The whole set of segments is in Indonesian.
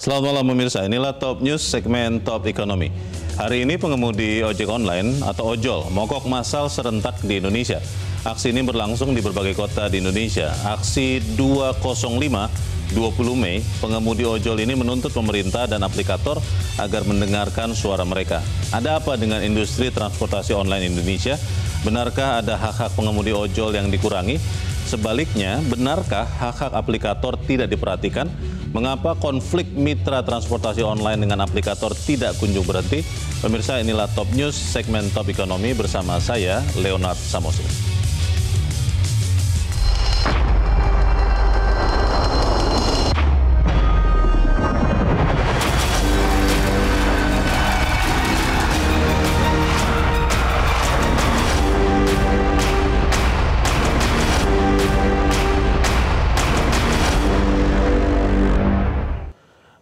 Selamat malam pemirsa, inilah Top News segmen Top Ekonomi. Hari ini pengemudi ojek online atau ojol mogok massal serentak di Indonesia. Aksi ini berlangsung di berbagai kota di Indonesia. Aksi 205 20 Mei, pengemudi ojol ini menuntut pemerintah dan aplikator agar mendengarkan suara mereka. Ada apa dengan industri transportasi online Indonesia? Benarkah ada hak-hak pengemudi ojol yang dikurangi? Sebaliknya, benarkah hak-hak aplikator tidak diperhatikan? Mengapa konflik mitra transportasi online dengan aplikator tidak kunjung berhenti? Pemirsa, inilah Top News segmen Top Ekonomi bersama saya, Leonard Samosir.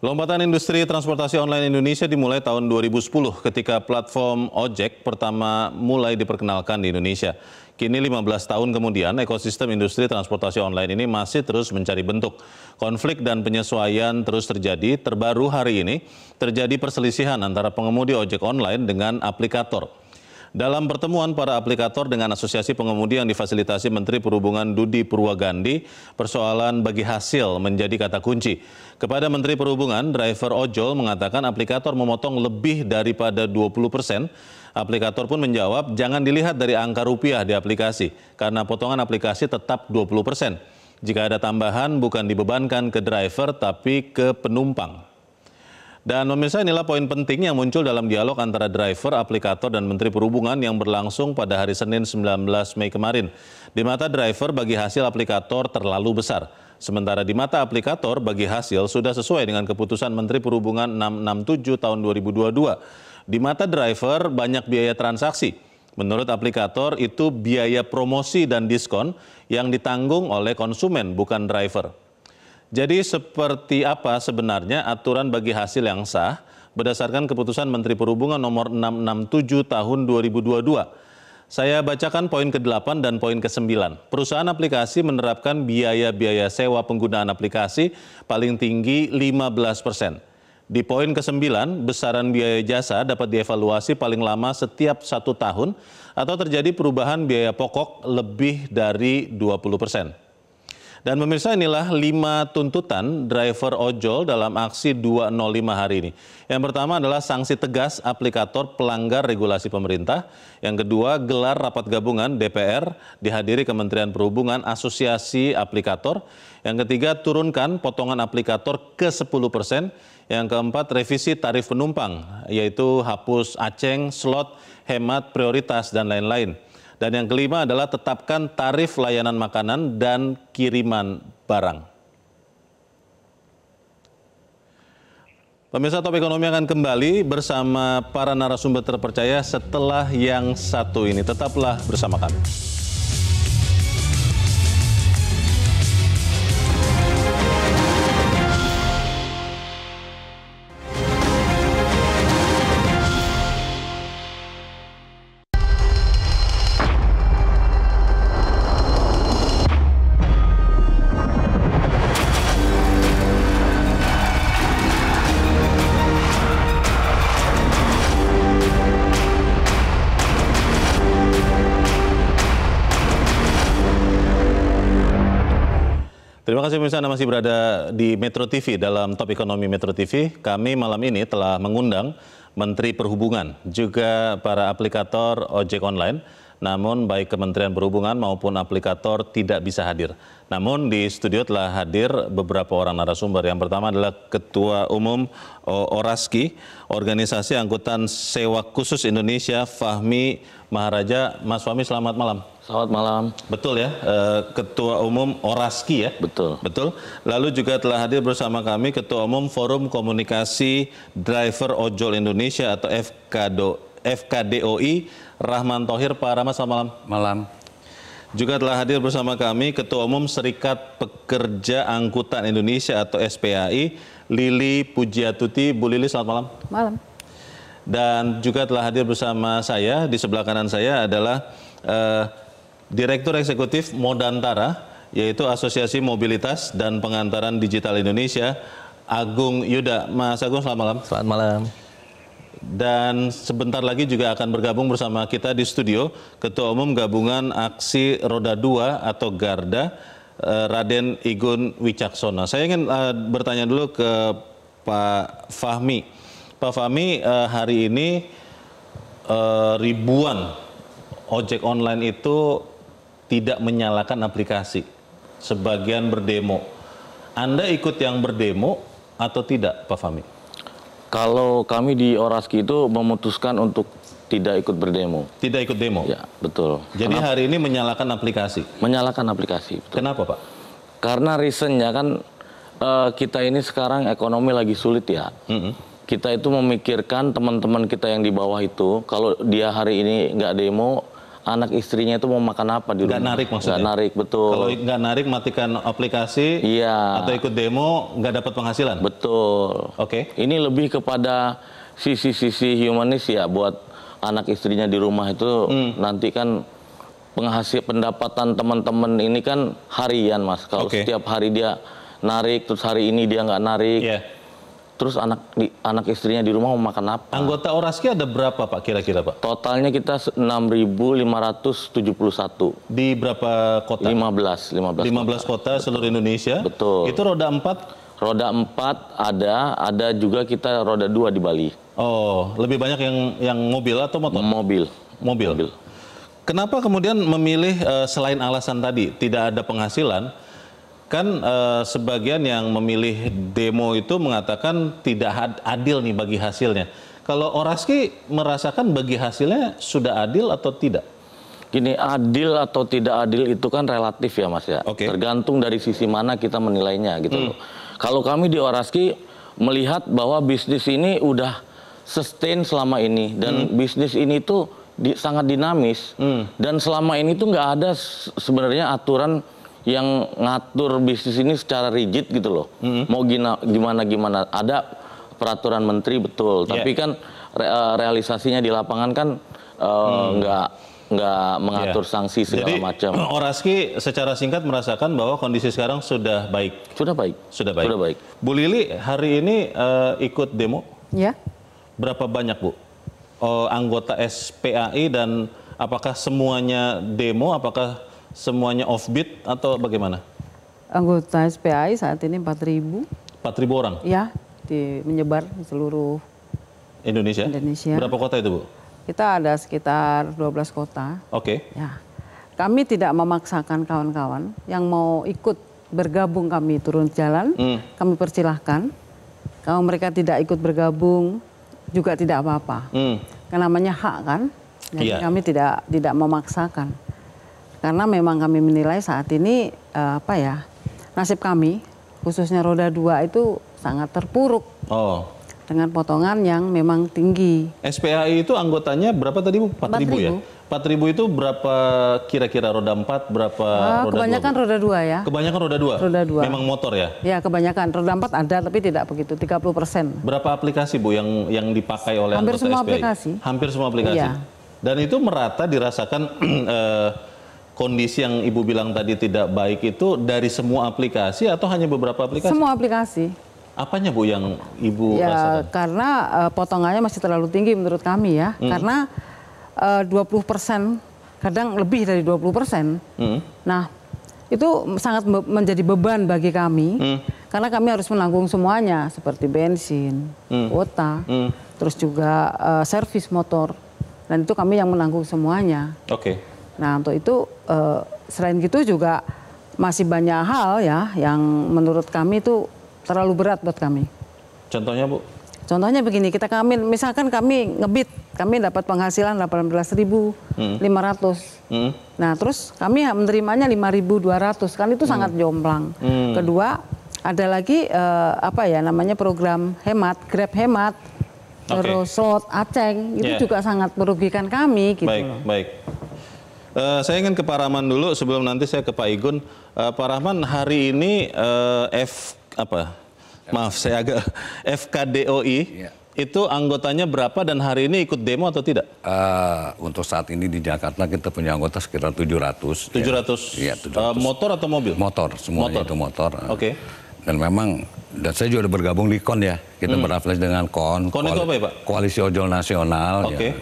Lompatan industri transportasi online Indonesia dimulai tahun 2010 ketika platform ojek pertama mulai diperkenalkan di Indonesia. Kini 15 tahun kemudian, ekosistem industri transportasi online ini masih terus mencari bentuk. Konflik dan penyesuaian terus terjadi. Terbaru hari ini terjadi perselisihan antara pengemudi ojek online dengan aplikator. Dalam pertemuan para aplikator dengan Asosiasi Pengemudi yang difasilitasi Menteri Perhubungan Dudi Purwagandi, persoalan bagi hasil menjadi kata kunci. Kepada Menteri Perhubungan, driver ojol mengatakan aplikator memotong lebih daripada 20%. Aplikator pun menjawab, jangan dilihat dari angka rupiah di aplikasi, karena potongan aplikasi tetap 20%. Jika ada tambahan, bukan dibebankan ke driver, tapi ke penumpang. Dan pemirsa, inilah poin penting yang muncul dalam dialog antara driver, aplikator, dan Menteri Perhubungan yang berlangsung pada hari Senin 19 Mei kemarin. Di mata driver, bagi hasil aplikator terlalu besar. Sementara di mata aplikator, bagi hasil sudah sesuai dengan keputusan Menteri Perhubungan 667 tahun 2022. Di mata driver, banyak biaya transaksi. Menurut aplikator, itu biaya promosi dan diskon yang ditanggung oleh konsumen, bukan driver. Jadi seperti apa sebenarnya aturan bagi hasil yang sah berdasarkan keputusan Menteri Perhubungan nomor 667 tahun 2022. Saya bacakan poin ke-8 dan poin ke-9. Perusahaan aplikasi menerapkan biaya-biaya sewa penggunaan aplikasi paling tinggi 15%. Di poin ke-9, besaran biaya jasa dapat dievaluasi paling lama setiap 1 tahun atau terjadi perubahan biaya pokok lebih dari 20%. Dan pemirsa, inilah 5 tuntutan driver ojol dalam aksi 205 hari ini. Yang pertama adalah sanksi tegas aplikator pelanggar regulasi pemerintah. Yang kedua, gelar rapat gabungan DPR dihadiri Kementerian Perhubungan Asosiasi Aplikator. Yang ketiga, turunkan potongan aplikator ke 10%. Yang keempat, revisi tarif penumpang, yaitu hapus aceng, slot, hemat, prioritas, dan lain-lain. Dan yang kelima adalah tetapkan tarif layanan makanan dan kiriman barang. Pemirsa, Top Ekonomi akan kembali bersama para narasumber terpercaya setelah yang satu ini. Tetaplah bersama kami. Terima kasih pemirsa, Anda masih berada di Metro TV dalam Top Ekonomi Metro TV. Kami malam ini telah mengundang Menteri Perhubungan, juga para aplikator ojek online. Namun baik Kementerian Perhubungan maupun aplikator tidak bisa hadir. Namun di studio telah hadir beberapa orang narasumber. Yang pertama adalah Ketua Umum Oraski, Organisasi Angkutan Sewa Khusus Indonesia, Fahmi Maharaja. Mas Fahmi, selamat malam. Selamat malam. Betul ya, Ketua Umum Oraski ya? Betul. Betul. Lalu juga telah hadir bersama kami Ketua Umum Forum Komunikasi Driver Ojol Indonesia atau FKDOI, Rahman Thohir. Pak Rahman, selamat malam. Malam. Juga telah hadir bersama kami Ketua Umum Serikat Pekerja Angkutan Indonesia atau SPAI, Lili Pujiatuti. Bu Lili, selamat malam. Malam. Dan juga telah hadir bersama saya, di sebelah kanan saya adalah Direktur Eksekutif Modantara, yaitu Asosiasi Mobilitas dan Pengantaran Digital Indonesia, Agung Yuda. Mas Agung, selamat malam. Selamat malam. Dan sebentar lagi juga akan bergabung bersama kita di studio Ketua Umum Gabungan Aksi Roda 2 atau Garda, Raden Igun Wicaksono. Saya ingin bertanya dulu ke Pak Fahmi. Pak Fahmi, hari ini ribuan ojek online itu tidak menyalakan aplikasi. Sebagian berdemo. Anda ikut yang berdemo atau tidak, Pak Fahmi? Kalau kami di Oraski itu memutuskan untuk tidak ikut berdemo. Tidak ikut demo? Ya, betul. Jadi hari ini menyalakan aplikasi? Menyalakan aplikasi, betul. Kenapa, Pak? Karena reasonnya kan kita ini sekarang ekonomi lagi sulit ya. Kita itu memikirkan teman-teman kita yang di bawah itu, kalau dia hari ini nggak demo, anak istrinya itu mau makan apa di rumah? Nggak narik maksudnya? Nggak narik, betul. Kalau nggak narik, matikan aplikasi, iya. Atau ikut demo, nggak dapat penghasilan? Betul. Oke. Ini lebih kepada sisi-sisi humanis ya, buat anak istrinya di rumah itu nanti kan pendapatan teman-teman ini kan harian, Mas. Kalau setiap hari dia narik, terus hari ini dia nggak narik. Terus anak istrinya di rumah mau makan apa? Anggota Oraski ada berapa, Pak, kira-kira, Pak? Totalnya kita 6.571. Di berapa kota? 15 kota seluruh Indonesia. Betul. Itu roda 4? Roda 4 ada juga kita roda 2 di Bali. Oh, lebih banyak yang mobil atau motor? Mobil. Kenapa kemudian memilih selain alasan tadi tidak ada penghasilan? Kan sebagian yang memilih demo itu mengatakan tidak adil nih bagi hasilnya. Kalau Oraski merasakan bagi hasilnya sudah adil atau tidak? Gini, adil atau tidak adil itu kan relatif ya, Mas ya. Tergantung dari sisi mana kita menilainya gitu loh. Kalau kami di Oraski melihat bahwa bisnis ini udah sustain selama ini dan bisnis ini tuh sangat dinamis dan selama ini tuh nggak ada sebenarnya aturan yang ngatur bisnis ini secara rigid gitu loh. Mau gimana ada peraturan menteri betul, tapi kan realisasinya di lapangan kan nggak mengatur sanksi segala macam. Jadi Oraski secara singkat merasakan bahwa kondisi sekarang sudah baik. Sudah baik. Bu Lili hari ini ikut demo? Ya. Berapa banyak, Bu? Anggota SPAI dan apakah semuanya demo? Apakah semuanya offbeat atau bagaimana? Anggota SPAI saat ini 4.000. 4.000 orang? Ya, menyebar di seluruh Indonesia. Berapa kota itu, Bu? Kita ada sekitar 12 kota. Oke. Ya. Kami tidak memaksakan kawan-kawan yang mau ikut bergabung, kami turun jalan, kami persilahkan. Kalau mereka tidak ikut bergabung juga tidak apa-apa. Karena namanya hak kan. Jadi kami tidak memaksakan. Karena memang kami menilai saat ini nasib kami khususnya roda 2 itu sangat terpuruk dengan potongan yang memang tinggi. SPAI itu anggotanya berapa tadi, Bu? 4.000 ya? 4.000 itu berapa kira-kira roda 4, berapa roda 2? Kebanyakan roda 2 ya. Kebanyakan roda 2? Roda 2. Memang motor ya? Ya, kebanyakan. Roda 4 ada tapi tidak begitu, 30%. Berapa aplikasi, Bu, yang dipakai oleh Hampir anggota semua SPAI? aplikasi. Hampir semua aplikasi? Iya. Dan itu merata dirasakan kondisi yang Ibu bilang tadi tidak baik itu dari semua aplikasi atau hanya beberapa aplikasi? Semua aplikasi. Apanya, Bu, yang Ibu rasakan? Karena potongannya masih terlalu tinggi menurut kami ya. Karena 20%, kadang lebih dari 20%. Nah, itu sangat menjadi beban bagi kami. Karena kami harus menanggung semuanya seperti bensin, kuota, terus juga servis motor. Dan itu kami yang menanggung semuanya. Nah, untuk itu selain gitu juga masih banyak hal ya yang menurut kami itu terlalu berat buat kami. Contohnya, Bu? Contohnya begini, misalkan kami ngebit, kami dapat penghasilan 18.500. Nah, terus kami menerimanya 5.200, kan itu sangat jomplang. Kedua, ada lagi program hemat, Grab hemat, terus slot Aceng, itu juga sangat merugikan kami gitu. Baik. Saya ingin ke Pak Rahman dulu sebelum nanti saya ke Pak Igun. Pak Rahman, hari ini FKDOI itu anggotanya berapa dan hari ini ikut demo atau tidak? Untuk saat ini di Jakarta kita punya anggota sekitar 700. 700? Ya, 700. Motor atau mobil? Motor, semuanya itu motor. Dan memang, dan saya juga udah bergabung di KON ya. Kita berafiliasi dengan KON. KON itu apa ya Pak? Koalisi Ojol Nasional. Oke. Ya.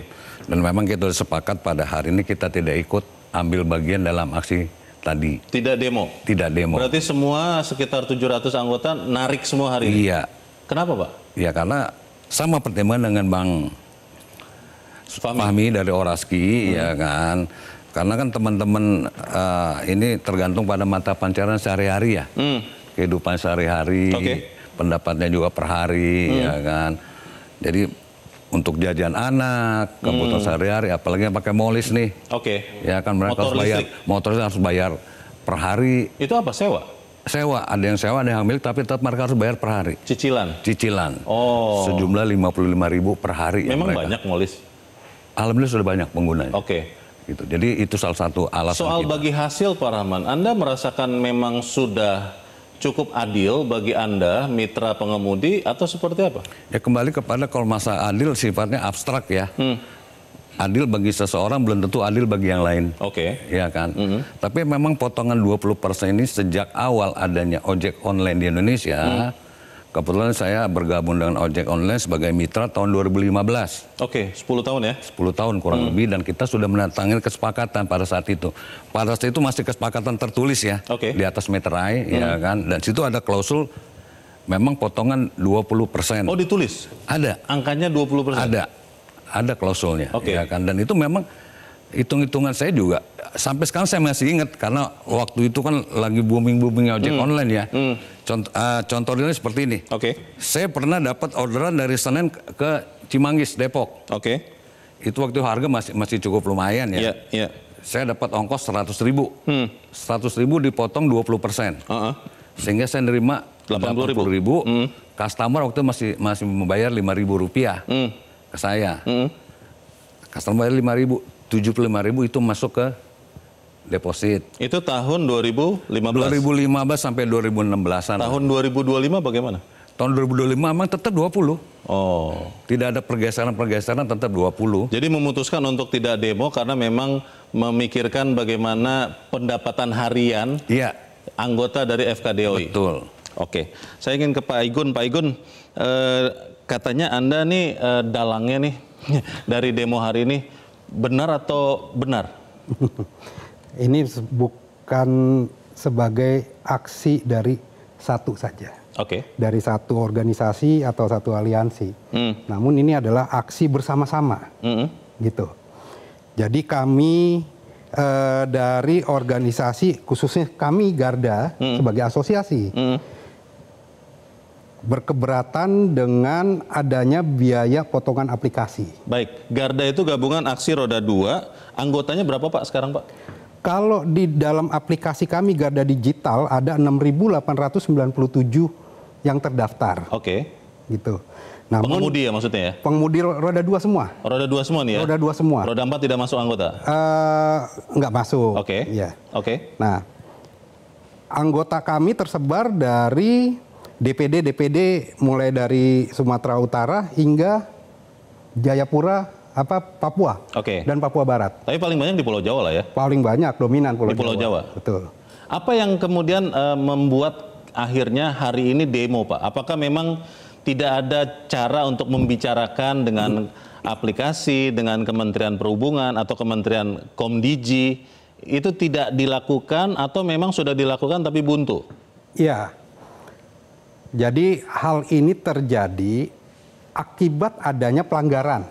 Dan memang kita sudah sepakat pada hari ini kita tidak ikut ambil bagian dalam aksi tadi. Tidak demo? Tidak demo. Berarti semua sekitar 700 anggota narik semua hari ini? Iya. Kenapa Pak? Ya karena sama pertimbangan dengan Bang Fahmi dari Oraski, ya kan. Karena kan teman-teman ini tergantung pada mata pancaran sehari-hari ya. Kehidupan sehari-hari, pendapatnya juga per hari, ya kan. Jadi untuk jajan anak, kebutuhan sehari-hari, apalagi yang pakai molis nih. Ya kan mereka harus bayar, motornya harus bayar per hari. Itu apa, sewa? Sewa, ada yang sewa, ada yang milik, tapi tetap mereka harus bayar per hari. Cicilan? Cicilan. Oh. Sejumlah 55.000 per hari. Memang ya banyak molis? Alhamdulillah sudah banyak penggunanya. Gitu. Jadi itu salah satu alasan Soal kita. bagi hasil Pak Rahman, Anda merasakan memang sudah cukup adil bagi Anda, mitra pengemudi, atau seperti apa? Ya kembali kepada kalau masa adil sifatnya abstrak ya. Adil bagi seseorang belum tentu adil bagi yang lain. Ya kan? Tapi memang potongan 20% ini sejak awal adanya ojek online di Indonesia, kebetulan saya bergabung dengan ojek online sebagai mitra tahun 2015. 10 tahun ya? 10 tahun kurang lebih, dan kita sudah menandatangani kesepakatan pada saat itu. Pada saat itu masih kesepakatan tertulis ya, di atas meterai, ya kan. Dan situ ada klausul memang potongan 20%. Oh ditulis? Ada. Angkanya 20%? Ada klausulnya, ya kan. Dan itu memang hitung-hitungan saya juga sampai sekarang saya masih ingat karena waktu itu kan lagi booming-boomingnya ojek online ya. Contohnya seperti ini. Saya pernah dapat orderan dari Senen ke Cimanggis, Depok. Itu waktu harga masih cukup lumayan ya. Saya dapat ongkos 100.000. 100.000 dipotong 20%. Sehingga saya nerima 80.000. Customer waktu masih membayar Rp5.000 ke saya. Customer bayar 5.000, 75.000 itu masuk ke deposit. Itu tahun 2015? 2015 sampai 2016-an. Tahun 2025 bagaimana? Tahun 2025 memang tetap 20. Tidak ada pergeseran-pergeseran, tetap 20. Jadi memutuskan untuk tidak demo karena memang memikirkan bagaimana pendapatan harian anggota dari FKDOI. Betul. Saya ingin ke Pak Igun. Pak Igun, katanya Anda nih dalangnya nih dari demo hari ini, benar atau benar? Ini bukan sebagai aksi dari satu saja. Dari satu organisasi atau satu aliansi. Namun ini adalah aksi bersama-sama. Gitu. Jadi kami dari organisasi, khususnya kami Garda sebagai asosiasi, berkeberatan dengan adanya biaya potongan aplikasi. Baik, Garda itu gabungan aksi roda 2, anggotanya berapa Pak sekarang Pak? Kalau di dalam aplikasi kami Garda Digital ada 6.897 yang terdaftar. Gitu. Namun, pengemudi ya maksudnya ya? Pengemudi roda 2 semua. Roda 2 semua nih ya? Roda 2 semua. Roda 4 tidak masuk anggota? Nggak masuk. Ya. Nah, anggota kami tersebar dari DPD mulai dari Sumatera Utara hingga Jayapura, Papua dan Papua Barat. Tapi paling banyak di Pulau Jawa lah ya? Paling banyak, dominan Pulau Jawa. Betul. Apa yang kemudian membuat akhirnya hari ini demo Pak? Apakah memang tidak ada cara untuk membicarakan dengan aplikasi, dengan Kementerian Perhubungan atau Kementerian Komdiji? Itu tidak dilakukan atau memang sudah dilakukan tapi buntu? Iya. Jadi hal ini terjadi akibat adanya pelanggaran.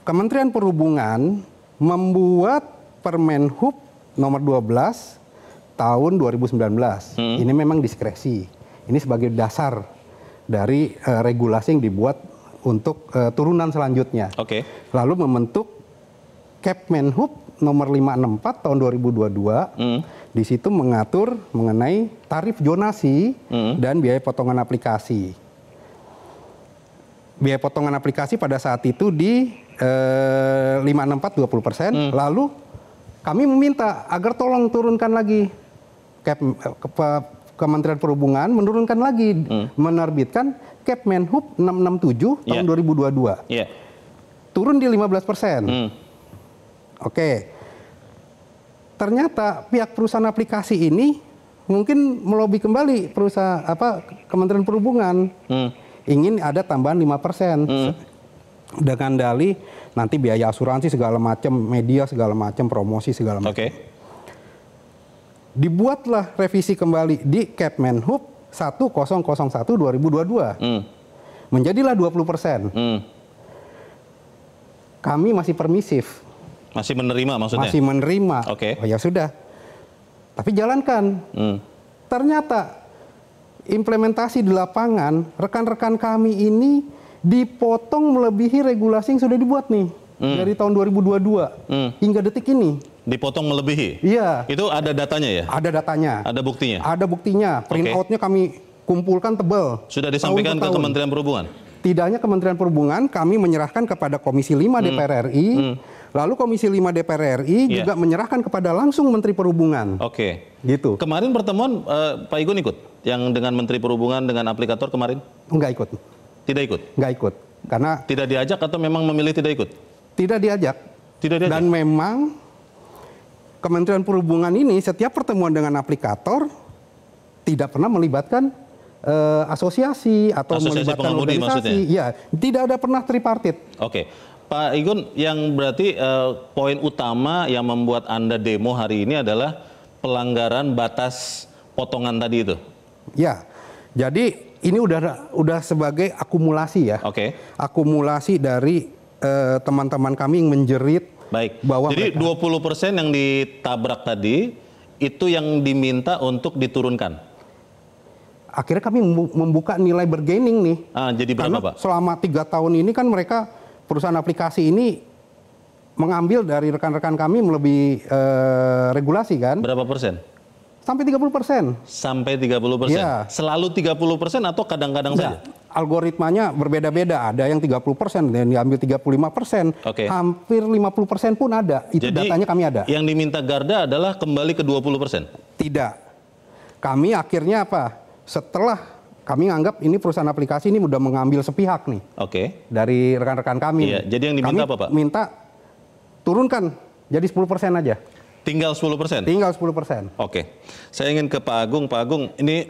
Kementerian Perhubungan membuat Permenhub nomor 12 tahun 2019. Ini memang diskresi. Ini sebagai dasar dari regulasi yang dibuat untuk turunan selanjutnya. Lalu membentuk Kepmenhub nomor 564 tahun 2022. Di situ mengatur mengenai tarif zonasi dan biaya potongan aplikasi. Biaya potongan aplikasi pada saat itu di 564 20%. Lalu kami meminta agar tolong turunkan lagi. Kementerian Perhubungan menurunkan lagi, menerbitkan Kepmenhub 667 tahun 2022. Turun di 15%. Ternyata pihak perusahaan aplikasi ini mungkin melobi kembali perusahaan Kementerian Perhubungan ingin ada tambahan 5% dengan dalih nanti biaya asuransi segala macam, media segala macam, promosi segala macam. Dibuatlah revisi kembali di Kepmenhub 1001/2022. Menjadilah 20%. Kami masih permisif. Masih menerima maksudnya? Masih menerima. Oh ya sudah. Tapi jalankan. Ternyata implementasi di lapangan, rekan-rekan kami ini dipotong melebihi regulasi yang sudah dibuat nih. Dari tahun 2022 hingga detik ini. Dipotong melebihi? Iya. Itu ada datanya ya? Ada datanya. Ada buktinya? Ada buktinya. Print out-nya kami kumpulkan tebal. Sudah disampaikan ke Kementerian Perhubungan? Tidak hanya Kementerian Perhubungan, kami menyerahkan kepada Komisi 5 DPR RI. Lalu Komisi 5 DPR RI juga menyerahkan kepada langsung Menteri Perhubungan. Gitu. Kemarin pertemuan Pak Igun ikut? Yang dengan Menteri Perhubungan dengan aplikator kemarin? Enggak ikut. Tidak ikut? Enggak ikut. Karena tidak diajak atau memang memilih tidak ikut? Tidak diajak. Tidak diajak. Dan memang Kementerian Perhubungan ini setiap pertemuan dengan aplikator tidak pernah melibatkan asosiasi atau melibatkan organisasi. Ya, tidak ada pernah tripartit. Pak Igun, yang berarti poin utama yang membuat Anda demo hari ini adalah pelanggaran batas potongan tadi itu? Ya, jadi ini udah sebagai akumulasi ya. Akumulasi dari teman-teman kami yang menjerit. Bahwa jadi 20% yang ditabrak tadi, itu yang diminta untuk diturunkan? Akhirnya kami membuka nilai bergaining nih. Jadi berapa, Pak? Selama 3 tahun ini kan mereka perusahaan aplikasi ini mengambil dari rekan-rekan kami melebihi regulasi kan. Berapa persen? Sampai 30%. Sampai 30%? Ya. Selalu 30% atau kadang-kadang saja? Algoritmanya berbeda-beda. Ada yang 30%, dan diambil 35%. Hampir 50% pun ada. Itu jadi, datanya kami ada. Yang diminta Garda adalah kembali ke 20%? Tidak. Kami akhirnya setelah kami anggap ini perusahaan aplikasi ini sudah mengambil sepihak nih. Dari rekan-rekan kami. Jadi yang diminta apa, Pak? Minta turunkan jadi 10% aja. Tinggal 10%? Tinggal 10%. Saya ingin ke Pak Agung. Pak Agung, ini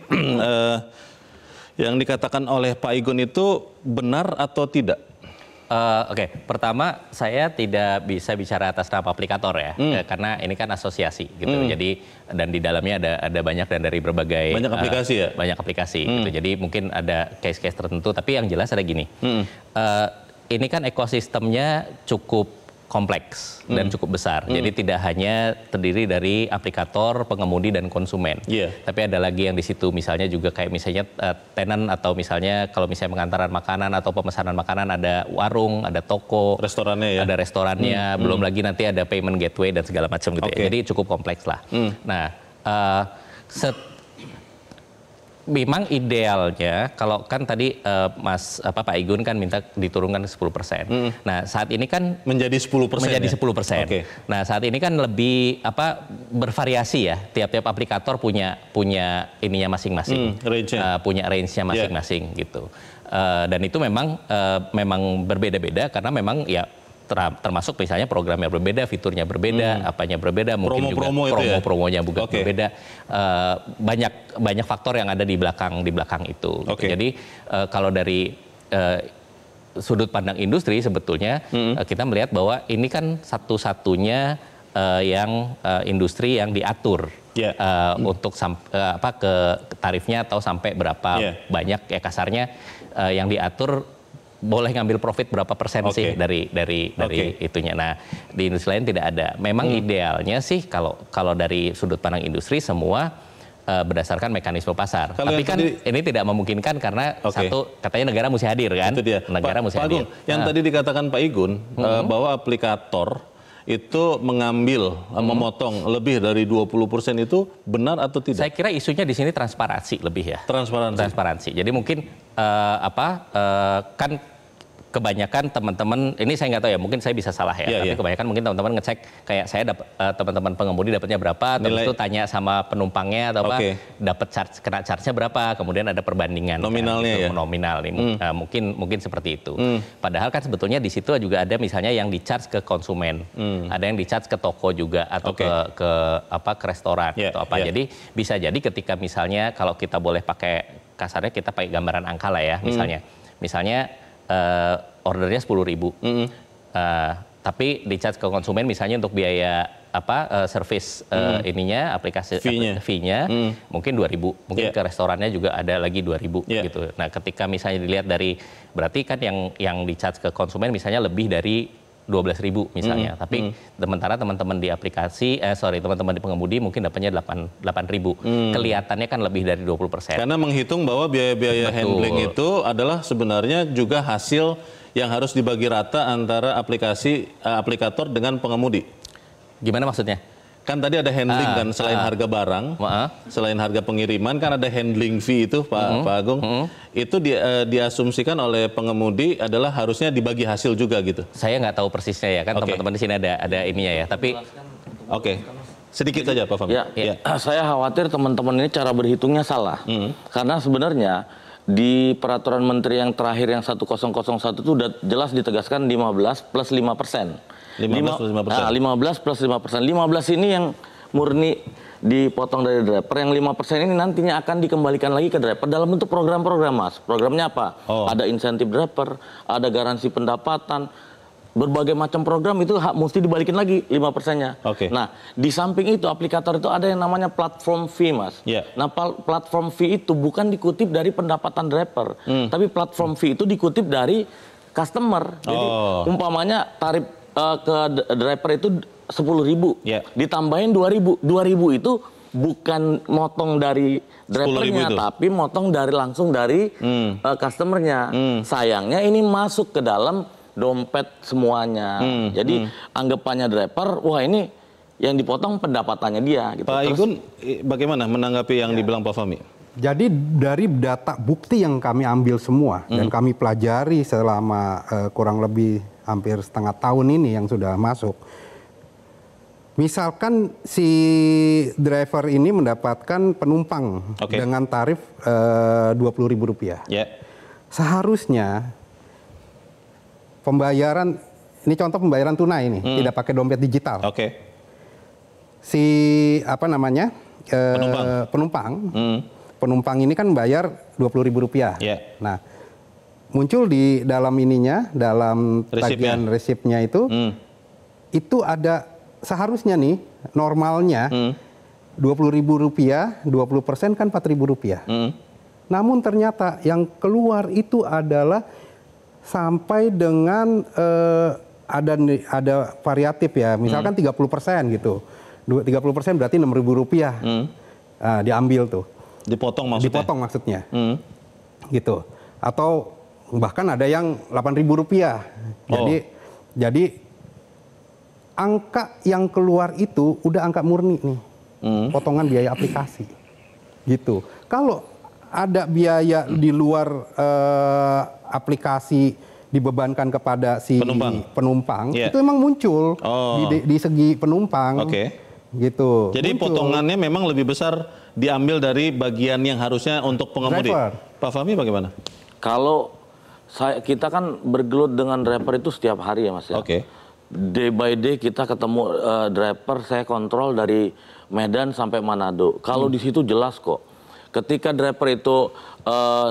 yang dikatakan oleh Pak Igun itu benar atau tidak? Pertama saya tidak bisa bicara atas nama aplikator ya, karena ini kan asosiasi gitu. Jadi dan di dalamnya ada banyak dan dari berbagai aplikasi ya. Banyak aplikasi gitu. Jadi mungkin ada case-case tertentu. Tapi yang jelas ada gini, ini kan ekosistemnya cukup kompleks dan cukup besar. Jadi tidak hanya terdiri dari aplikator, pengemudi dan konsumen. Tapi ada lagi yang di situ misalnya juga kayak misalnya tenan atau misalnya kalau misalnya pengantaran makanan atau pemesanan makanan ada warung, ada toko, restorannya ya. Ada restorannya, belum lagi nanti ada payment gateway dan segala macam gitu ya. Jadi cukup kompleks lah. Nah, memang idealnya kalau kan tadi Pak Igun kan minta diturunkan 10%. Nah, saat ini kan menjadi 10%. Menjadi 10%. Nah, saat ini kan lebih bervariasi ya. Tiap-tiap aplikator punya ininya masing-masing. Punya range-nya masing-masing gitu. Dan itu memang berbeda-beda karena memang ya termasuk misalnya programnya berbeda, fiturnya berbeda, apanya berbeda, mungkin juga promo-promonya juga berbeda. Banyak faktor yang ada di belakang itu. Jadi kalau dari sudut pandang industri sebetulnya kita melihat bahwa ini kan satu-satunya yang industri yang diatur untuk ke tarifnya atau sampai berapa banyak ya kasarnya yang diatur. Boleh ngambil profit berapa persen sih dari itunya. Nah, di industri lain tidak ada. Memang idealnya sih kalau dari sudut pandang industri semua berdasarkan mekanisme pasar. Tapi kan ini tidak memungkinkan karena satu katanya negara mesti hadir kan. Itu dia. Negara mesti hadir. Yang tadi dikatakan Pak Igun bahwa aplikator itu mengambil, memotong lebih dari 20% itu benar atau tidak? Saya kira isunya di sini transparansi lebih ya. Transparansi. Jadi mungkin kan kebanyakan teman-teman, ini saya nggak tahu ya, mungkin saya bisa salah ya, tapi kebanyakan mungkin teman-teman ngecek kayak saya teman-teman pengemudi dapatnya berapa, terus itu tanya sama penumpangnya atau apa, dapat kena charge-nya berapa, kemudian ada perbandingan nominalnya kan, gitu, nominal nih, mungkin seperti itu. Padahal kan sebetulnya di situ juga ada misalnya yang di-charge ke konsumen, ada yang di-charge ke toko juga atau ke restoran atau apa. Jadi bisa jadi ketika misalnya kalau kita boleh pakai kasarnya kita pakai gambaran angka lah ya, misalnya ordernya 10.000, tapi di-charge ke konsumen misalnya untuk biaya service ininya, aplikasi fee-nya mungkin 2.000, mungkin ke restorannya juga ada lagi 2.000 gitu. Nah, ketika misalnya dilihat dari berarti kan yang di-charge ke konsumen misalnya lebih dari 12.000 misalnya, tapi sementara teman-teman di aplikasi, teman-teman di pengemudi mungkin dapatnya 8.000. Kelihatannya kan lebih dari 20%. Karena menghitung bahwa biaya-biaya handling itu adalah sebenarnya juga hasil yang harus dibagi rata antara aplikator dengan pengemudi. Gimana maksudnya? Kan tadi ada handling kan, selain harga barang, selain harga pengiriman kan ada handling fee itu Pak Agung. Itu diasumsikan oleh pengemudi adalah harusnya dibagi hasil juga gitu. Saya nggak tahu persisnya ya, kan teman-teman di sini ada ininya ya, tapi sedikit saja Pak Fahmi. Saya khawatir teman-teman ini cara berhitungnya salah. Karena sebenarnya di peraturan menteri yang terakhir yang 1001 itu udah jelas ditegaskan 15 plus 5%. 15 plus 5%. 15 ini yang murni dipotong dari driver. Yang 5% ini nantinya akan dikembalikan lagi ke driver dalam bentuk program-program, Mas. Programnya apa? Ada insentif driver, ada garansi pendapatan, berbagai macam program itu mesti dibalikin lagi 5%-nya. Nah, di samping itu aplikator itu ada yang namanya platform fee, Mas. Nah, platform fee itu bukan dikutip dari pendapatan driver, tapi platform fee itu dikutip dari customer. Jadi umpamanya tarif ke driver itu 10.000, ditambahin 2.000. 2.000 itu bukan motong dari drivernya, tapi motong langsung dari customernya. Sayangnya ini masuk ke dalam dompet semuanya. Jadi anggapannya driver, wah ini yang dipotong pendapatannya dia. Gitu. Pak Igun, bagaimana menanggapi yang dibilang Pak Fahmi? Jadi dari data bukti yang kami ambil semua dan kami pelajari selama kurang lebih hampir setengah tahun ini yang sudah masuk. Misalkan si driver ini mendapatkan penumpang dengan tarif Rp20.000. Seharusnya pembayaran, ini contoh pembayaran tunai ini, tidak pakai dompet digital. Si penumpang ini kan bayar Rp20.000. Nah, muncul di dalam ininya, dalam tagihan resipnya itu ada seharusnya nih normalnya Rp20.000, 20% kan Rp4.000. Namun ternyata yang keluar itu adalah sampai dengan ada variatif ya, misalkan 30% gitu. 30% berarti Rp6.000. Diambil tuh. Dipotong maksudnya. Gitu. Atau bahkan ada yang Rp8.000. Jadi angka yang keluar itu udah angka murni nih. Potongan biaya aplikasi. Gitu. Kalau ada biaya di luar aplikasi dibebankan kepada si penumpang itu emang muncul di segi penumpang. Gitu. Jadi potongannya memang lebih besar diambil dari bagian yang harusnya untuk pengemudi. Pak Fahmi bagaimana? Kalau kita kan bergelut dengan driver itu setiap hari ya Mas ya. Day by day kita ketemu driver, saya kontrol dari Medan sampai Manado. Kalau di situ jelas kok. Ketika driver itu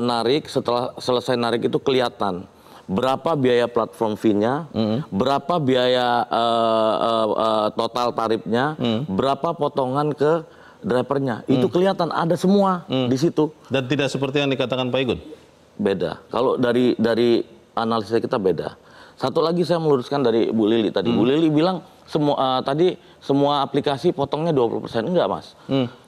narik, setelah selesai narik itu kelihatan berapa biaya platform fee-nya, berapa biaya total tarifnya, berapa potongan ke drivernya. Itu kelihatan ada semua di situ. Dan tidak seperti yang dikatakan Pak Igun? Beda. Kalau dari analisa kita beda. Satu lagi saya meluruskan dari Bu Lili tadi. Bu Lili bilang semua aplikasi potongnya 20%. Enggak, Mas.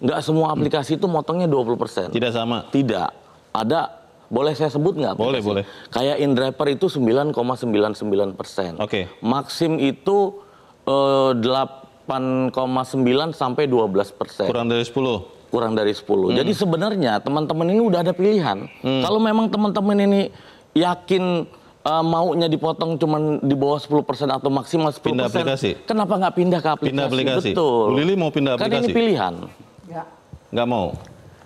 Enggak semua aplikasi itu potongnya 20%. Tidak sama? Tidak. Ada, boleh saya sebut nggak? Boleh. Kayak InDriver itu 9,99%. Maxim itu 8,9 sampai 12%. Kurang dari 10? Kurang dari 10. Jadi sebenarnya teman-teman ini udah ada pilihan. Kalau memang teman-teman ini yakin maunya dipotong cuma di bawah 10% atau maksimal 10%. Pindah aplikasi. Kenapa nggak pindah ke aplikasi? Pindah aplikasi. Betul. Bu Lili mau pindah aplikasi? Kan ini pilihan. Ya. Nggak mau?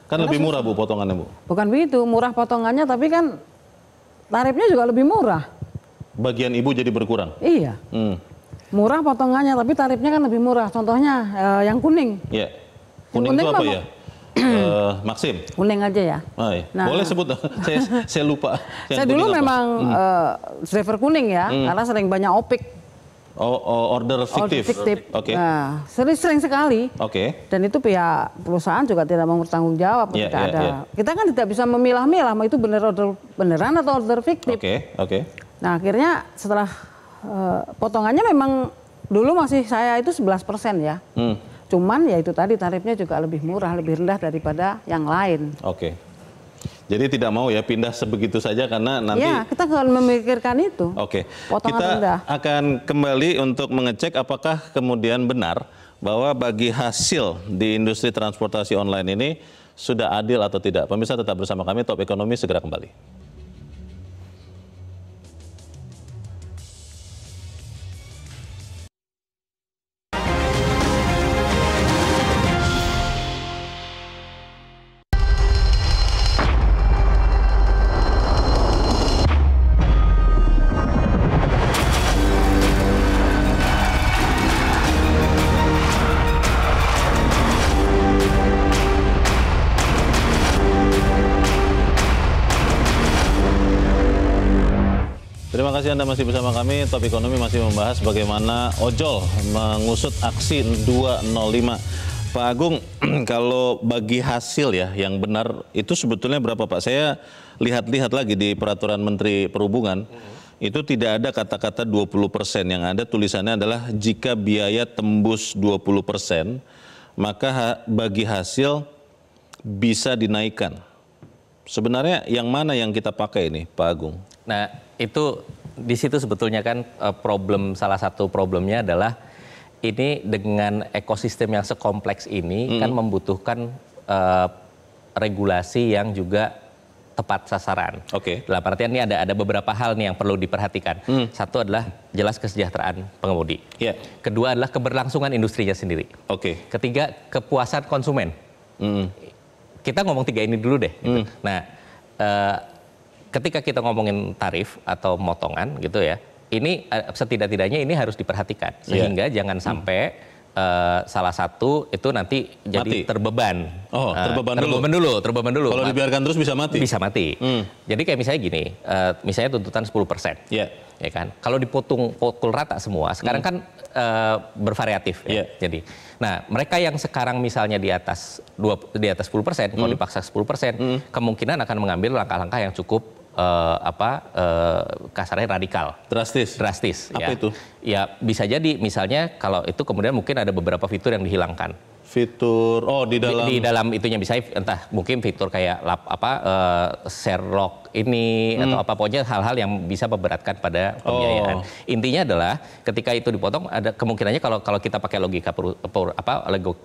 Kan lebih murah Bu potongannya Bu. Bukan begitu, murah potongannya tapi kan tarifnya juga lebih murah. Bagian Ibu jadi berkurang? Iya. Murah potongannya tapi tarifnya kan lebih murah. Contohnya yang kuning. Iya. Kuning itu apa ya? Maxim. Kuning aja ya. Oh, iya. Nah, boleh sebut, saya lupa. Saya dulu memang driver kuning ya, karena sering banyak opik. Order fiktif. Oke. Nah, sering sekali. Oke. Dan itu pihak perusahaan juga tidak mau bertanggung jawab ketika ada. Kita kan tidak bisa memilah-milah, itu beneran atau order fiktif. Oke. Nah, akhirnya setelah potongannya memang dulu masih saya itu 11% ya. Cuman ya itu tadi tarifnya juga lebih murah, lebih rendah daripada yang lain. Oke. Jadi tidak mau ya pindah sebegitu saja karena nanti... Ya, kita akan memikirkan itu. Oke. Potongan Kita rendah. akan kembali untuk mengecek apakah kemudian benar bahwa bagi hasil di industri transportasi online ini sudah adil atau tidak. Pemirsa tetap bersama kami, Top Ekonomi segera kembali. Terima kasih Anda masih bersama kami. Top Ekonomi masih membahas bagaimana ojol mengusut aksi 205. Pak Agung, kalau bagi hasil ya yang benar itu sebetulnya berapa Pak? Saya lihat-lihat lagi di peraturan Menteri Perhubungan, itu tidak ada kata-kata 20%. Yang ada tulisannya adalah jika biaya tembus 20%, maka bagi hasil bisa dinaikkan. Sebenarnya yang mana yang kita pakai ini Pak Agung? Nah, itu di situ sebetulnya kan salah satu problemnya adalah ini dengan ekosistem yang sekompleks ini kan membutuhkan regulasi yang juga tepat sasaran. Oke. Dalam artian ini ada beberapa hal nih yang perlu diperhatikan. Satu adalah jelas kesejahteraan pengemudi. Yeah. Kedua adalah keberlangsungan industrinya sendiri. Oke. Ketiga, kepuasan konsumen. Kita ngomong tiga ini dulu deh. Gitu. Nah, ketika kita ngomongin tarif atau motongan gitu ya, ini setidak-tidaknya ini harus diperhatikan sehingga jangan sampai salah satu itu nanti jadi terbeban. Oh, terbeban dulu. Kalau dibiarkan terus bisa mati. Bisa mati. Jadi kayak misalnya gini, misalnya tuntutan 10%. Ya kan. Kalau pukul rata semua, sekarang kan bervariatif ya. Jadi, nah mereka yang sekarang misalnya di atas 10%, kalau dipaksa 10%, kemungkinan akan mengambil langkah-langkah yang cukup kasarnya radikal. Drastis. Apa itu? Ya bisa jadi misalnya kalau itu kemudian mungkin ada beberapa fitur yang dihilangkan. Fitur, di dalam itunya bisa entah mungkin fitur kayak share lock ini atau apa pokoknya hal-hal yang bisa memberatkan pada pembiayaan. Intinya adalah ketika itu dipotong ada kemungkinannya kalau kita pakai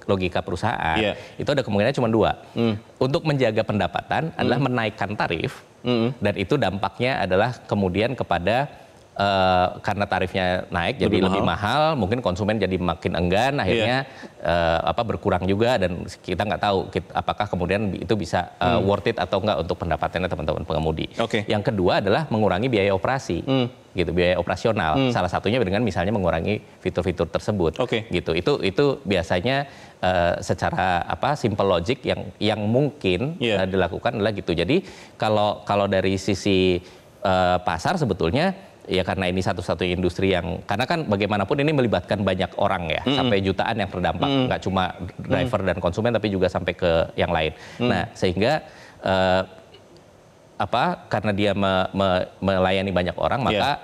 logika perusahaan itu ada kemungkinan cuma dua. Untuk menjaga pendapatan adalah menaikkan tarif dan itu dampaknya adalah kemudian kepada karena tarifnya naik jadi lebih mahal, mungkin konsumen jadi makin enggan, akhirnya berkurang juga dan kita nggak tahu apakah kemudian itu bisa worth it atau enggak untuk pendapatannya teman-teman pengemudi. Yang kedua adalah mengurangi biaya operasi, gitu, biaya operasional. Salah satunya dengan misalnya mengurangi fitur-fitur tersebut, gitu. Itu biasanya secara simple logic yang mungkin dilakukan adalah gitu. Jadi kalau dari sisi pasar sebetulnya ya karena ini satu-satunya industri yang karena kan bagaimanapun ini melibatkan banyak orang ya sampai jutaan yang terdampak nggak cuma driver dan konsumen tapi juga sampai ke yang lain. Nah sehingga karena dia melayani banyak orang maka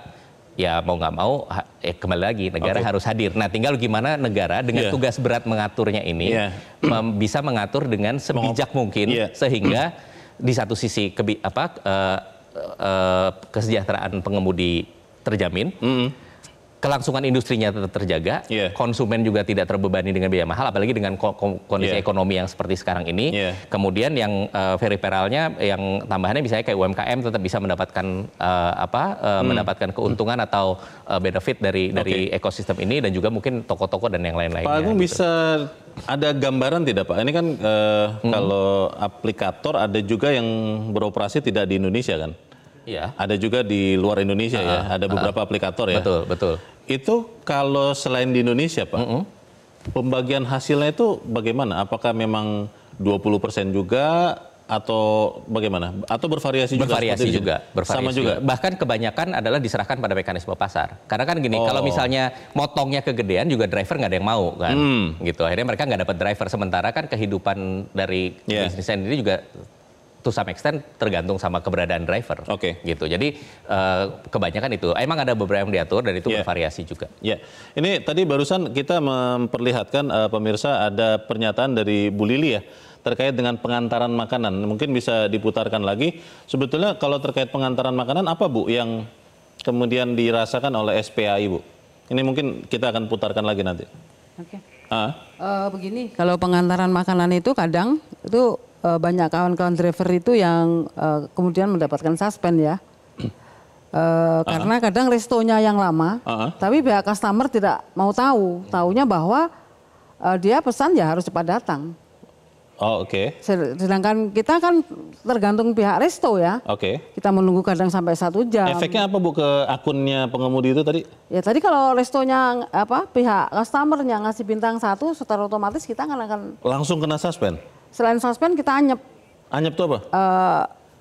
ya mau nggak mau kembali lagi negara harus hadir. Nah tinggal gimana negara dengan tugas berat mengaturnya ini bisa mengatur dengan sebijak mungkin sehingga di satu sisi kesejahteraan pengemudi terjamin, kelangsungan industrinya tetap terjaga, konsumen juga tidak terbebani dengan biaya mahal, apalagi dengan kondisi ekonomi yang seperti sekarang ini. Kemudian yang periferalnya, yang tambahannya misalnya kayak UMKM tetap bisa mendapatkan mendapatkan keuntungan atau benefit dari ekosistem ini, dan juga mungkin toko-toko dan yang lain-lainnya. Pak Agung, bisa ada gambaran tidak Pak? Ini kan kalau aplikator ada juga yang beroperasi tidak di Indonesia kan? Iya. Ada juga di luar Indonesia ya, ada beberapa aplikator ya. Betul, betul. Itu kalau selain di Indonesia Pak, pembagian hasilnya itu bagaimana? Apakah memang 20% juga atau bagaimana? Atau bervariasi juga? Bervariasi juga. Sama juga? Bahkan kebanyakan adalah diserahkan pada mekanisme pasar. Karena kan gini, kalau misalnya motongnya kegedean juga driver nggak ada yang mau kan. Gitu. Akhirnya mereka nggak dapat driver. Sementara kan kehidupan dari bisnis sendiri juga to some extent tergantung sama keberadaan driver, gitu. Jadi kebanyakan itu. Emang ada beberapa yang diatur dan itu bervariasi juga. Ya, ini tadi barusan kita memperlihatkan pemirsa ada pernyataan dari Bu Lili ya terkait dengan pengantaran makanan. Mungkin bisa diputarkan lagi. Sebetulnya kalau terkait pengantaran makanan apa Bu yang kemudian dirasakan oleh SPAI Bu? Ini mungkin kita akan putarkan lagi nanti. Oke. Begini, kalau pengantaran makanan itu kadang itu banyak kawan-kawan driver itu yang kemudian mendapatkan suspend ya. Karena kadang restonya yang lama, tapi pihak customer tidak mau tahu. Taunya bahwa dia pesan ya harus cepat datang. Oh, oke. Sedangkan kita kan tergantung pihak resto ya. Kita menunggu kadang sampai 1 jam. Efeknya apa Bu ke akunnya pengemudi itu tadi? Ya tadi kalau restonya pihak customernya ngasih bintang 1, secara otomatis kita akan langsung kena suspend. Selain suspend kita anyep. Anyep itu apa?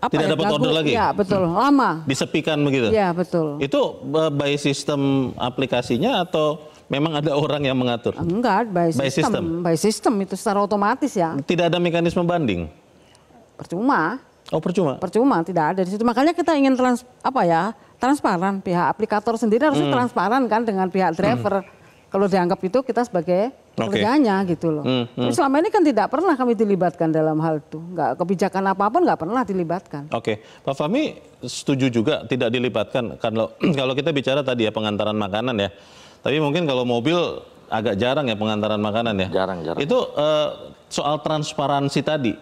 Tidak dapat order lagi? Ya betul, lama. Disepikan begitu? Ya betul. Itu by sistem aplikasinya atau memang ada orang yang mengatur? Enggak, by system. By system itu secara otomatis ya. Tidak ada mekanisme banding? Percuma. Oh, percuma? Percuma, tidak ada di situ. Makanya kita ingin transparan. Pihak aplikator sendiri harusnya transparan kan dengan pihak driver. Kalau dianggap itu kita sebagai kerjanya gitu loh. Tapi selama ini kan tidak pernah kami dilibatkan dalam hal itu. Nggak, kebijakan apapun nggak pernah dilibatkan. Pak Fahmi setuju juga tidak dilibatkan. Kalau kita bicara tadi ya pengantaran makanan ya. Tapi mungkin kalau mobil agak jarang ya pengantaran makanan ya. Jarang. Itu soal transparansi tadi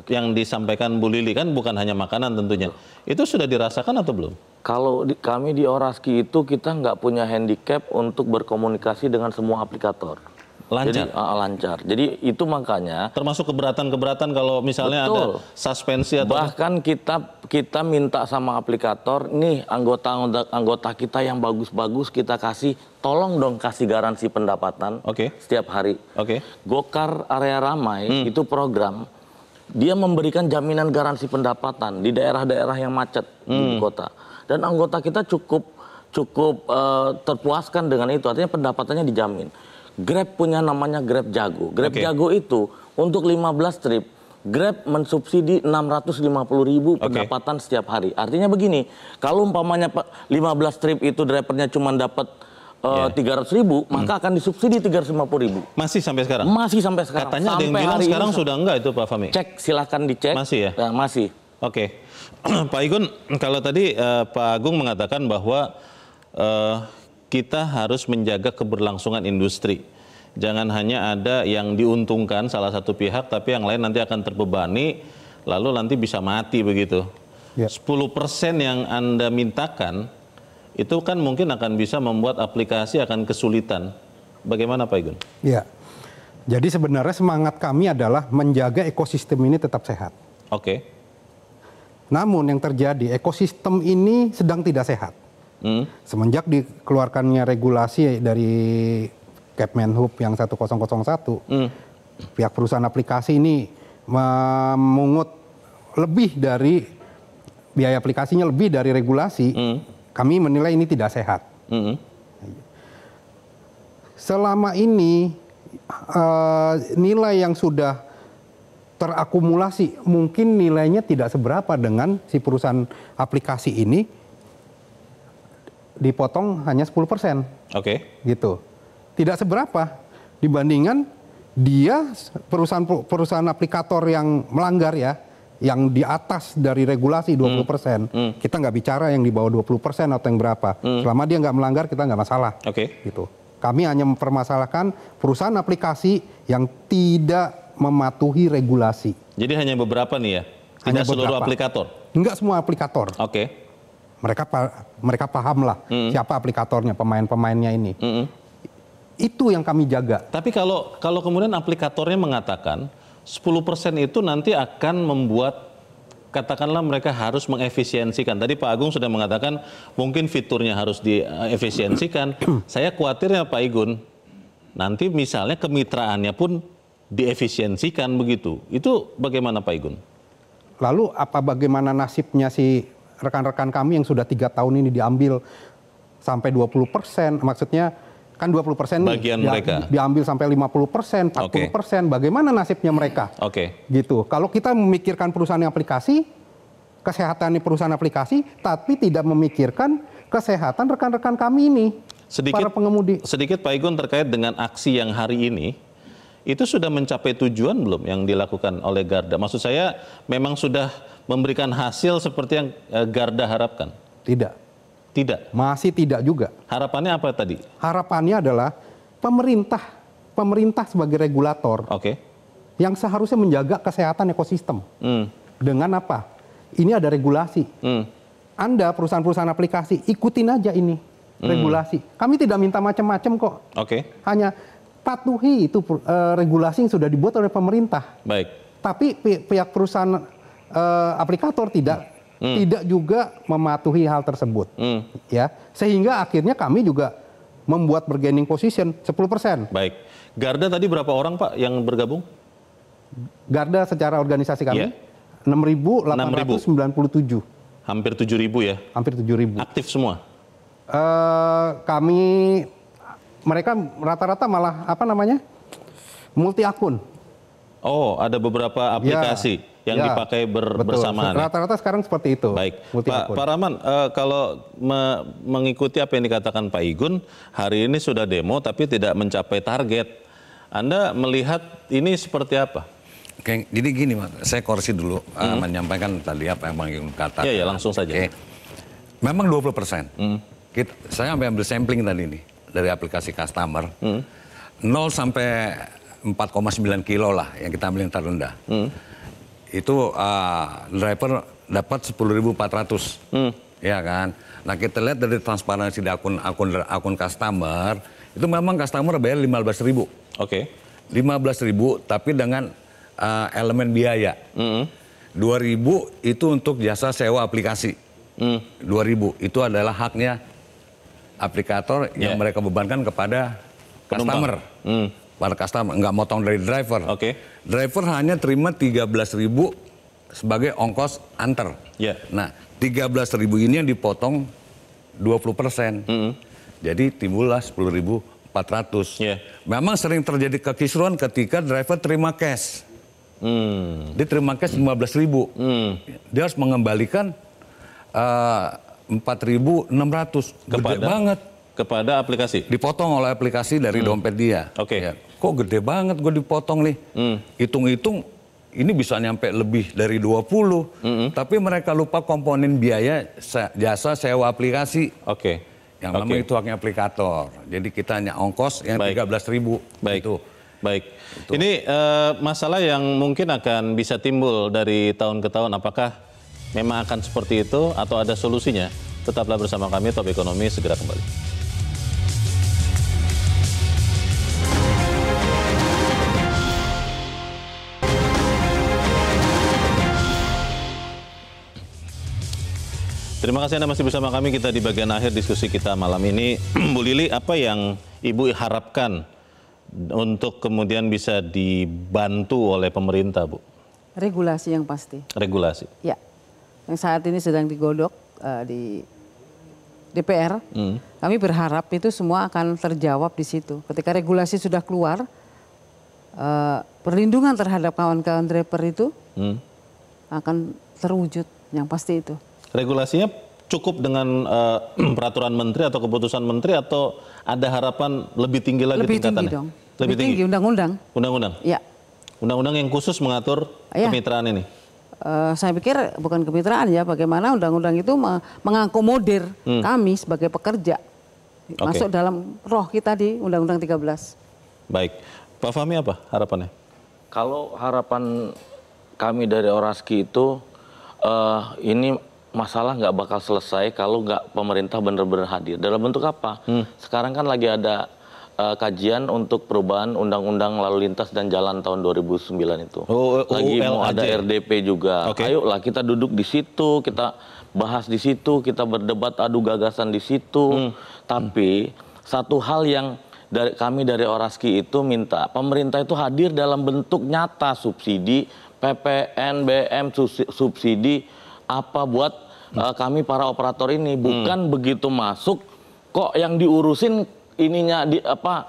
yang disampaikan Bu Lili kan bukan hanya makanan tentunya. Itu sudah dirasakan atau belum? Kalau kami di Oraski itu kita nggak punya handicap untuk berkomunikasi dengan semua aplikator. Lancar? Jadi, lancar. Jadi itu makanya. Termasuk keberatan-keberatan kalau misalnya ada suspensi atau. Bahkan kita minta sama aplikator, nih anggota kita yang bagus-bagus kita kasih, tolong dong kasih garansi pendapatan setiap hari. Gokar Area Ramai itu program, dia memberikan jaminan garansi pendapatan di daerah-daerah yang macet di kota. Dan anggota kita cukup terpuaskan dengan itu, artinya pendapatannya dijamin. Grab punya namanya Grab Jago. Grab Jago itu untuk 15 trip, Grab mensubsidi 650.000 pendapatan setiap hari. Artinya begini, kalau umpamanya 15 trip itu drivernya cuma dapat 300.000, maka akan disubsidi 350.000. Masih sampai sekarang? Masih sampai sekarang. Katanya ada yang bilang sekarang sudah enggak itu Pak Fahmi? Cek, silahkan dicek. Masih ya? Ya, masih. Pak Igun, kalau tadi Pak Agung mengatakan bahwa kita harus menjaga keberlangsungan industri. Jangan hanya ada yang diuntungkan salah satu pihak, tapi yang lain nanti akan terbebani, lalu nanti bisa mati begitu. 10% yang Anda mintakan, itu kan mungkin akan bisa membuat aplikasi akan kesulitan. Bagaimana Pak Igun? Ya, jadi sebenarnya semangat kami adalah menjaga ekosistem ini tetap sehat. Namun yang terjadi, ekosistem ini sedang tidak sehat. Semenjak dikeluarkannya regulasi dari Kepmenhub yang 1001, pihak perusahaan aplikasi ini memungut lebih dari biaya aplikasinya lebih dari regulasi, kami menilai ini tidak sehat. Selama ini nilai yang sudah terakumulasi mungkin nilainya tidak seberapa dengan si perusahaan aplikasi ini dipotong hanya 10%. Gitu. Tidak seberapa dibandingkan dia perusahaan aplikator yang melanggar ya, yang di atas dari regulasi 20%, kita nggak bicara yang di bawah 20% atau yang berapa. Selama dia nggak melanggar, kita nggak masalah. Gitu. Kami hanya mempermasalahkan perusahaan aplikasi yang tidak mematuhi regulasi. Jadi hanya beberapa nih ya? Tidak seluruh aplikator? Enggak semua aplikator. Mereka paham lah siapa aplikatornya, pemain-pemainnya ini. Itu yang kami jaga. Tapi kalau kemudian aplikatornya mengatakan 10% itu nanti akan membuat, katakanlah mereka harus mengefisiensikan. Tadi Pak Agung sudah mengatakan mungkin fiturnya harus diefisiensikan. Saya khawatirnya Pak Igun, nanti misalnya kemitraannya pun diefisiensikan begitu. Itu bagaimana Pak Igun? Lalu bagaimana nasibnya si rekan-rekan kami yang sudah 3 tahun ini diambil sampai 20%, maksudnya kan 20% bagian mereka diambil sampai 50%, 40%. Bagaimana nasibnya mereka? Gitu. Kalau kita memikirkan perusahaan aplikasi, kesehatan perusahaan aplikasi, tapi tidak memikirkan kesehatan rekan-rekan kami ini, para pengemudi. Sedikit Pak Igun terkait dengan aksi yang hari ini, itu sudah mencapai tujuan belum yang dilakukan oleh Garda? Maksud saya memang sudah memberikan hasil seperti yang Garda harapkan? Tidak. Tidak? Masih tidak juga. Harapannya apa tadi? Harapannya adalah pemerintah sebagai regulator yang seharusnya menjaga kesehatan ekosistem. Dengan apa? Ini ada regulasi. Anda perusahaan-perusahaan aplikasi ikutin aja ini regulasi. Kami tidak minta macam-macam kok. Hanya patuhi itu regulasi yang sudah dibuat oleh pemerintah. Tapi pihak perusahaan aplikator tidak juga mematuhi hal tersebut, ya, sehingga akhirnya kami juga membuat bargaining position 10%. Baik, Garda tadi berapa orang Pak yang bergabung? Garda secara organisasi kami 6.897. Hampir 7.000 ya? Hampir 7.000. Aktif semua? Mereka rata-rata malah multi akun. Oh, ada beberapa aplikasi yang dipakai bersamaan. Rata-rata sekarang seperti itu. Baik, Pak Rahman, kalau mengikuti apa yang dikatakan Pak Igun, hari ini sudah demo tapi tidak mencapai target. Anda melihat ini seperti apa? Oke, jadi gini Mas, saya koreksi dulu menyampaikan tadi apa yang Bang Igun katakan. Iya, langsung saja. Memang 20%. Saya ambil sampling tadi nih dari aplikasi customer. 0 sampai 4,9 kilo lah yang kita ambil yang terendah. Itu driver dapat 10.400, ya kan. Nah kita lihat dari transparansi di akun customer, itu memang customer bayar 15.000. 15.000 tapi dengan elemen biaya. 2.000 itu untuk jasa sewa aplikasi. 2.000 itu adalah haknya aplikator yang mereka bebankan kepada customer. Para customer nggak motong dari driver. Driver hanya terima 13.000 sebagai ongkos antar. Nah, 13.000 ini yang dipotong 20%. Jadi timbullah 10.400. Memang sering terjadi kekisruan ketika driver terima cash. Dia terima cash 15.000. Dia harus mengembalikan 4.600. Gede banget. Kepada aplikasi? Dipotong oleh aplikasi dari dompet dia. Ya. Kok gede banget gue dipotong nih. Hitung-hitung ini bisa nyampe lebih dari 20. Tapi mereka lupa komponen biaya jasa sewa aplikasi. Yang memang itu haknya aplikator. Jadi kita hanya ongkos yang 13.000. Baik. Ini masalah yang mungkin akan bisa timbul dari tahun ke tahun. Apakah memang akan seperti itu atau ada solusinya? Tetaplah bersama kami, Top Ekonomi segera kembali. Terima kasih Anda masih bersama kami. Kita di bagian akhir diskusi kita malam ini. Bu Lili, apa yang Ibu harapkan untuk kemudian bisa dibantu oleh pemerintah, Bu? Regulasi yang pasti. Regulasi? Ya, yang saat ini sedang digodok di DPR. Kami berharap itu semua akan terjawab di situ. Ketika regulasi sudah keluar, perlindungan terhadap kawan-kawan driver itu akan terwujud, yang pasti itu. Regulasinya cukup dengan peraturan menteri atau keputusan menteri atau ada harapan lebih tinggi lagi tingkatannya? Lebih tinggi dong. Lebih tinggi undang-undang. Undang-undang? Ya. Undang-undang yang khusus mengatur kemitraan ini? saya pikir bukan kemitraan ya, bagaimana undang-undang itu mengakomodir kami sebagai pekerja. Masuk dalam roh kita di Undang-Undang 13. Baik. Pak Fahmi apa harapannya? Kalau harapan kami dari Oraski itu, ini masalah nggak bakal selesai kalau nggak pemerintah benar-benar hadir. Dalam bentuk apa? Sekarang kan lagi ada kajian untuk perubahan Undang-Undang Lalu Lintas dan Jalan tahun 2009 itu. Lagi mau ada RDP juga. Ayolah kita duduk di situ, kita bahas di situ, kita berdebat adu gagasan di situ. Tapi satu hal yang kami dari Oraski itu minta pemerintah itu hadir dalam bentuk nyata, subsidi, PPN, BM, subsidi apa buat kami para operator ini. Bukan begitu masuk kok yang diurusin ininya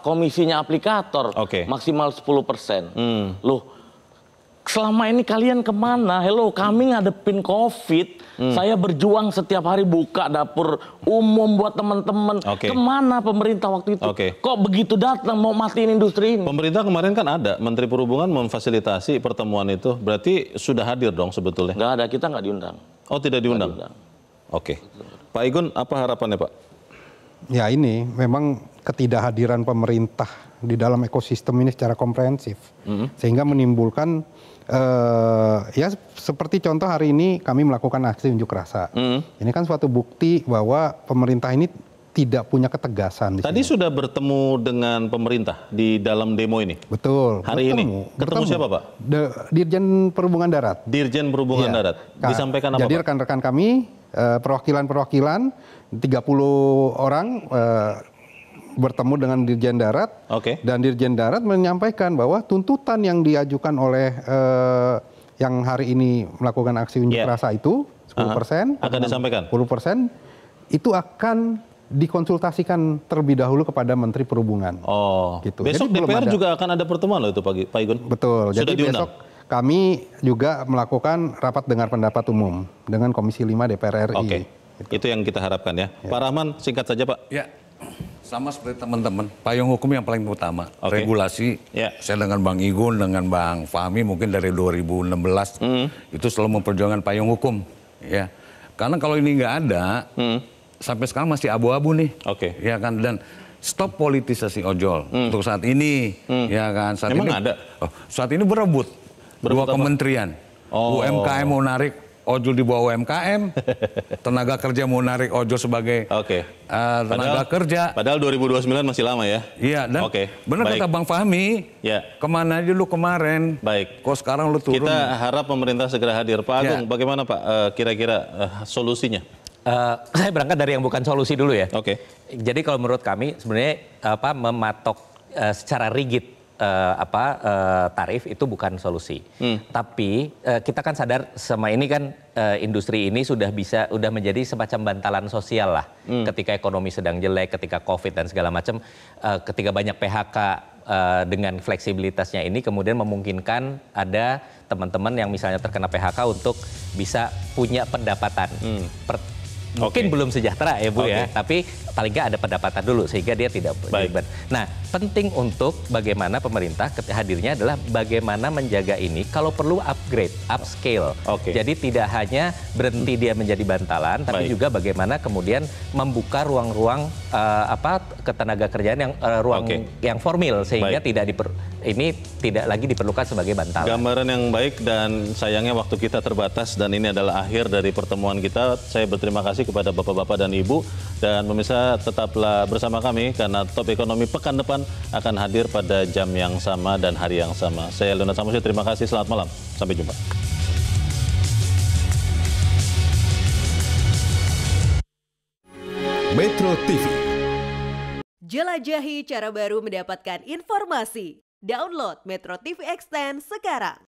komisinya aplikator maksimal 10%. Loh, selama ini kalian kemana? Hello, kami ngadepin COVID. Saya berjuang setiap hari buka dapur umum buat teman-teman. Kemana pemerintah waktu itu? Kok begitu datang mau matiin industri ini? Pemerintah kemarin kan ada, Menteri Perhubungan memfasilitasi pertemuan itu. Berarti sudah hadir dong sebetulnya? Nggak ada, kita nggak diundang. Oh, tidak diundang? Pak Igun, apa harapannya Pak? Ya ini memang ketidakhadiran pemerintah di dalam ekosistem ini secara komprehensif. Sehingga menimbulkan ya seperti contoh hari ini kami melakukan aksi unjuk rasa. Ini kan suatu bukti bahwa pemerintah ini tidak punya ketegasan. Tadi sudah bertemu dengan pemerintah di dalam demo ini? Betul. Hari ini? Ketemu siapa Pak? Dirjen Perhubungan Darat. Dirjen Perhubungan Darat. Disampaikan apa Jadi Pak? rekan-rekan kami, perwakilan-perwakilan, 30 orang bertemu dengan Dirjen Darat. Dan Dirjen Darat menyampaikan bahwa tuntutan yang diajukan oleh yang hari ini melakukan aksi unjuk rasa itu 10%. Akan disampaikan? 10% itu akan dikonsultasikan terlebih dahulu kepada Menteri Perhubungan. Gitu. Besok jadi DPR juga akan ada pertemuan loh itu Pak Igun? Betul. Sudah jadi diundang? besok kami juga melakukan rapat dengar pendapat umum dengan Komisi 5 DPR RI. Itu yang kita harapkan ya. Pak Rahman, singkat saja Pak. Ya, sama seperti teman-teman, payung hukum yang paling utama. Regulasi, saya dengan Bang Igun, dengan Bang Fahmi mungkin dari 2016, itu selalu memperjuangkan payung hukum. Ya, karena kalau ini nggak ada, sampai sekarang masih abu-abu nih. Ya kan, dan stop politisasi ojol untuk saat ini. Ya kan, saat Memang ini ada? Saat ini berebut dua kementerian. UMKM mau narik ojol di bawah UMKM, tenaga kerja mau narik ojol sebagai tenaga kerja. Padahal 2029 masih lama ya? Iya, dan benar kata Bang Fahmi, kemana aja lu kemarin? Kok sekarang lu turun? Kita harap pemerintah segera hadir. Pak Agung, bagaimana Pak kira-kira solusinya? Saya berangkat dari yang bukan solusi dulu ya. Jadi kalau menurut kami sebenarnya mematok secara rigid tarif itu bukan solusi. Tapi kita kan sadar sama ini kan industri ini sudah menjadi semacam bantalan sosial lah. Ketika ekonomi sedang jelek, ketika COVID dan segala macam, ketika banyak PHK dengan fleksibilitasnya ini kemudian memungkinkan ada teman-teman yang misalnya terkena PHK untuk bisa punya pendapatan. Mungkin belum sejahtera ya Bu ya, tapi paling nggak ada pendapatan dulu sehingga dia tidak berbeban. Nah, penting untuk bagaimana pemerintah hadirnya adalah bagaimana menjaga ini kalau perlu upgrade, upscale. Jadi tidak hanya berhenti dia menjadi bantalan, tapi juga bagaimana kemudian membuka ruang-ruang ketenaga kerjaan yang yang formil sehingga ini tidak lagi diperlukan sebagai bantalan. Gambaran yang baik dan sayangnya waktu kita terbatas dan ini adalah akhir dari pertemuan kita. Saya berterima kasih kepada Bapak-Bapak dan Ibu dan pemirsa tetaplah bersama kami karena Top Ekonomi pekan depan akan hadir pada jam yang sama dan hari yang sama. Saya Leonard Samusi, terima kasih, selamat malam. Sampai jumpa. Metro TV. Jelajahi cara baru mendapatkan informasi. Download Metro TV Extend sekarang.